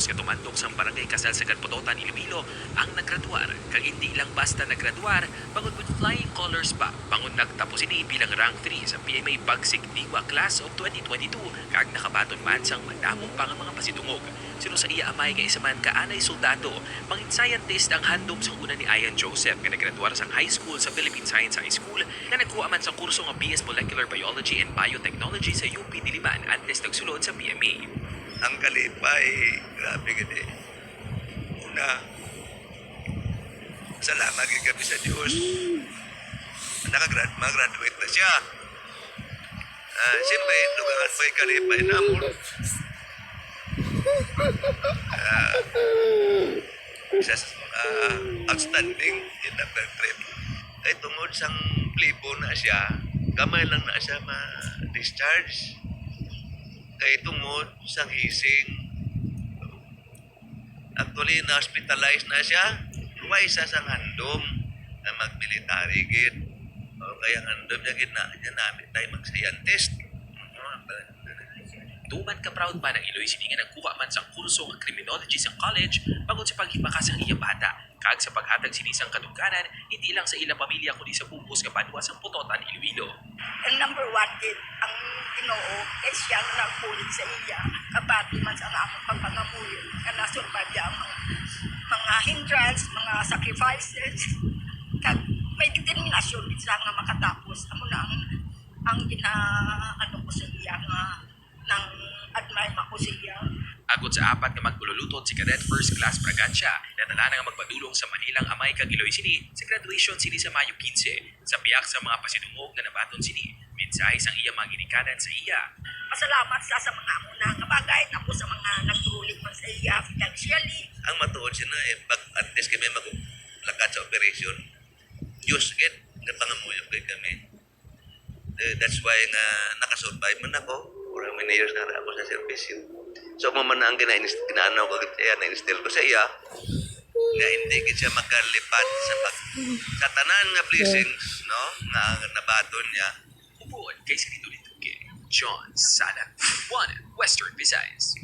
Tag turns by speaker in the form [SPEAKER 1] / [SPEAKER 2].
[SPEAKER 1] Halos katumandok sa barangay kasal sa Ganpototan, Iloilo ang naggraduar. Kag hindi lang basta naggraduar, bangon with flying colors pa. Bangon nagtapos ini bilang rank 3 sa PMA Bagsik Diwa Class of 2022 kag nakabaton man sang madamong pang mga pasidungog. Sino sa iya amay nga isa man kaanay soldado, mangin scientist ang handom sang una ni Ian Joseph nga naggraduar sang high school sa Philippine Science High School nga nagkuha man sang kurso nga BS Molecular Biology and Biotechnology sa UP Diliman antes nagsulod sa PMA.
[SPEAKER 2] Ang kalipay, grabe gani. Una, salamat kami sa Diyos. Mag-graduate na siya. Siyempre, lugangan pa yung kalipay na mo. Outstanding in number 3. Ay tungod sang plibo na siya, gamay lang na siya ma-discharge. Kay tungod sang hising. Actually, na-hospitalize na siya. Huwag isa sang handom na mag-military gid. O kaya handom niya gid na namin tayo mag-scientist.
[SPEAKER 1] Tuman ka proud ba ng Iloy City nga nagkuha man sang kurso ng criminology sa college pagod sa paghibakas ang iyang bata. Kag sa paghatag sinisang kadungkanan, hindi lang sa ilang pamilya kundi sa bubos nga banwa sang Putotan, Iloilo.
[SPEAKER 3] Ang number 1 din, ang Ginoo ay siyang nagpulit sa iya, kabati man sa among pagpangamuyo, na nasurvive ang mga hindrance, mga sacrifices, kag may determinasyon din siya nga makatapos. Amo na ang ano ko sa iya nga nang admire ako sa iya.
[SPEAKER 1] Agod sa apat nga maglulutod si Cadet First Class Bragancia, nadala na nga magpadulong sa Manilang Amay kag Iloy City sa graduation sini sa Mayo 15. Sa biyak sa mga pasidungog nga nabaton sini, mensahe sang iya mga ginikanan sa iya.
[SPEAKER 3] Pasalamat sa mga amuna nga bagay tapos sa mga nagtrulik man sa iya financially.
[SPEAKER 2] Ang matuod siya na pag at least kami maglakad sa operation, Diyos gid nga pangamuyo kay kami. That's why nga nakasurvive man ako for how many years na ako sa service. So mo man na ang kinaano ko kaya na-instill ko sa iya nga hindi gid siya makalipad sa tanan nga blessings no nga nabaton niya.
[SPEAKER 1] Upuan kay Sinito Lituke, John Sana, 1 Western Visayas.